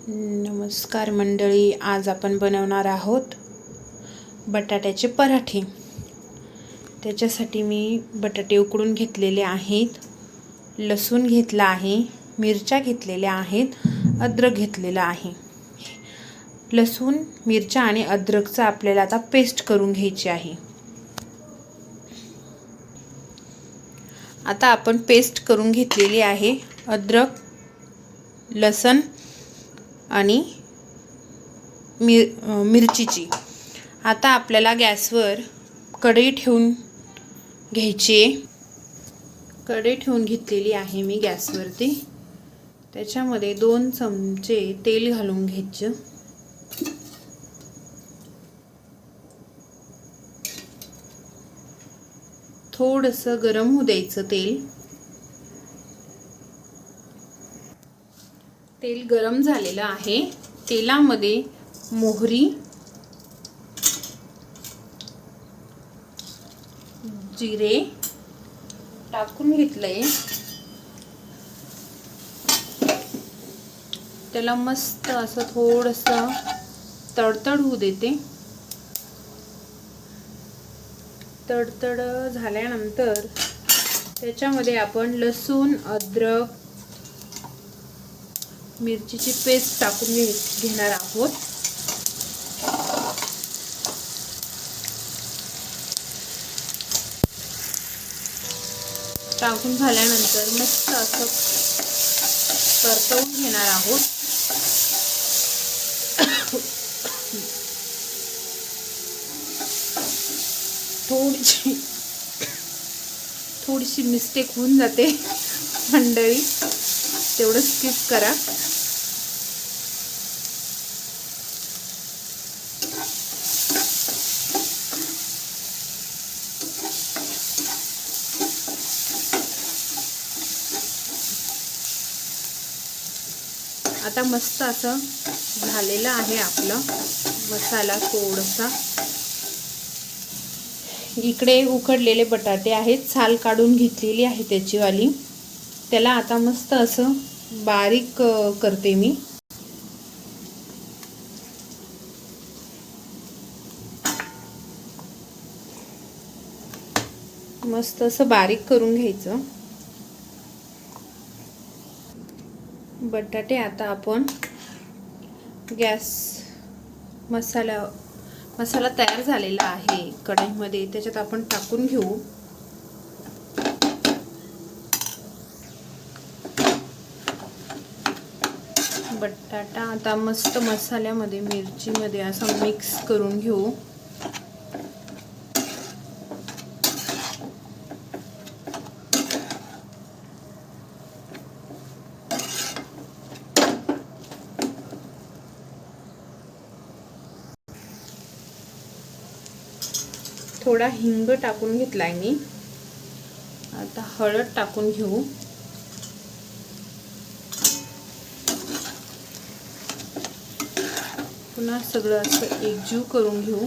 नमस्कार मंडळी, आज आपण बनवणार आहोत बटाट्याचे पराठे। त्याच्यासाठी मी बटाटे उकडून घेतलेले आहेत, लसूण घेतला आहे, मिरच्या घेतलेल्या आहेत, अद्रक घेतलेला आहे। लसूण, मिरच्या आणि अद्रकचा आपल्याला आता पेस्ट करून घ्यायची आहे। आता आपण पेस्ट करून घेतलेली आहे अद्रक, लसूण आणि मिरचीची। आता आपल्याला गॅसवर कढई ठेवून घ्यायची। कढई ठेवून घेतलेली आहे मी गॅसवरती। त्याच्यामध्ये 2 चमचे तेल घालून घ्यायचं। थोडंसं गरम होऊ द्यायचं तेल। तेल गरम झालेलं आहे। तेलामध्ये मोहरी, जिरे टाकून घेतलंय। त्याला मस्त असं थोडंसं तडतड होऊ देते। तडतड झाल्यानंतर त्याच्यामध्ये आपण लसूण, अद्रक, मिरचीची पेस्ट टाकून घेणार आहोत। टाकून झाल्यानंतर मस्त असं परतवून घेणार आहोत। थोडीशी मिस्टेक होऊन जाते मंडळी, तेवढं स्किप करा। आता मस्त असं झालेलं आहे आपलं मसाला थोडासा। इकडे उकडलेले बटाटे आहेत, साल काढून घेतलेली आहे त्याची वाली। त्याला आता मस्त असं बारीक करते मी। मस्त असं बारीक करून घ्यायचं बटाटे। आता आपण गॅस मसाला तयार झालेला आहे कढईमध्ये, त्याच्यात आपण टाकून घेऊ। बटाटा आता मस्त मसाल्यामध्ये, मिरचीमध्ये असं मिक्स करून घेऊ। थोडा हिंग टाकून घेतलाय मी। आता हळद टाकून घेऊ। पुन्हा सगळं असं एकजीव करून घेऊ।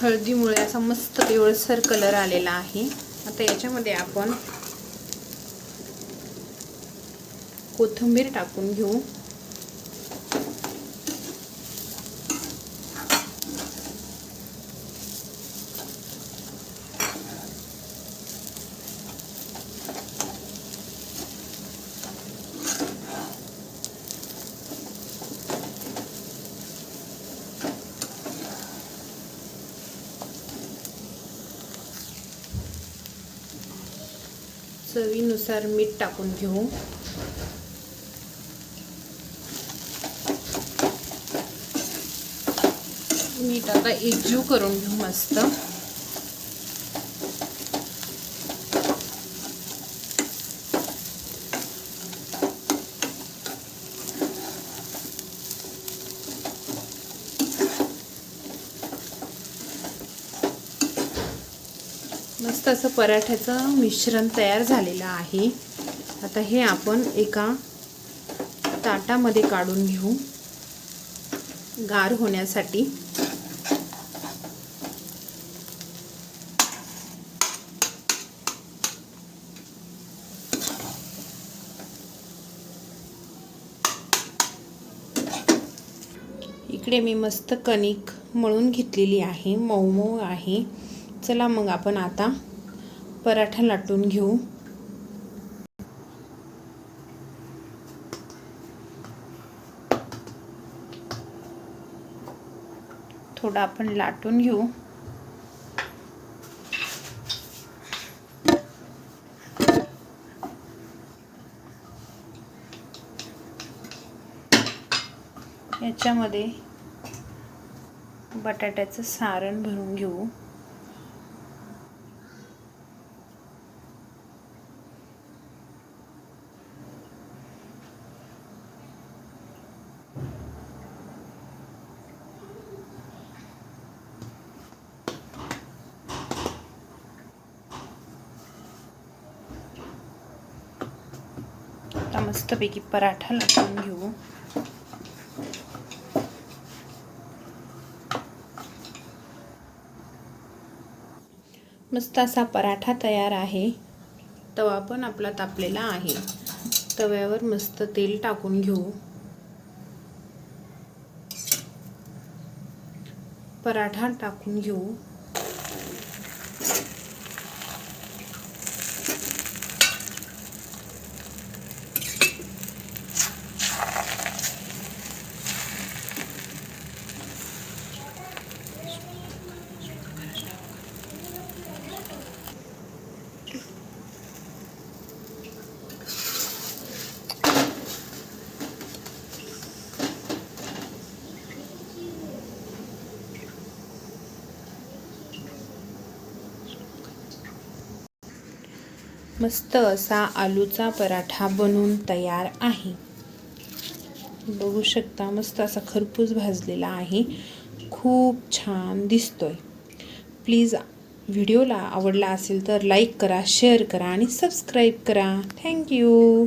हळदीमुळे असा मस्त पिवळसर कलर आलेला आहे। आता याच्यामध्ये आपण कोथिंबीर टाकून घेऊ। चवीनुसार मीठ टाकून घेऊ। मीठ आता एकजीव करून घेऊ मस्त। मस्त असं पराठ्याचं मिश्रण तयार झालेलं आहे। आता हे आपण एका ताटामध्ये काढून घेऊ गार होण्यासाठी। इकडे मी मस्त कणिक मळून घेतलेली आहे, मऊ मऊ आहे. चला मग आपण आता पराठा लाटून घेऊ. थोडा आपण लाटून घेऊ. याच्यामध्ये बटाट्याचं सारण भरून घेऊ. आता मस्तपैकी पराठा लाटून घेऊ. मस्त असा पराठा तयार आहे. तवा पण आपला तापलेला आहे. तव्यावर मस्त तेल टाकून घेऊ. पराठा टाकून घेऊ. मस्त असा आलूचा पराठा बनून तयार आहे. बघू शकता मस्त असा खरपूस भाजलेला आहे. खूप छान दिसतोय. प्लीज व्हिडिओला आवडला असेल तर लाईक करा, शेअर करा आणि सबस्क्राईब करा. थँक्यू.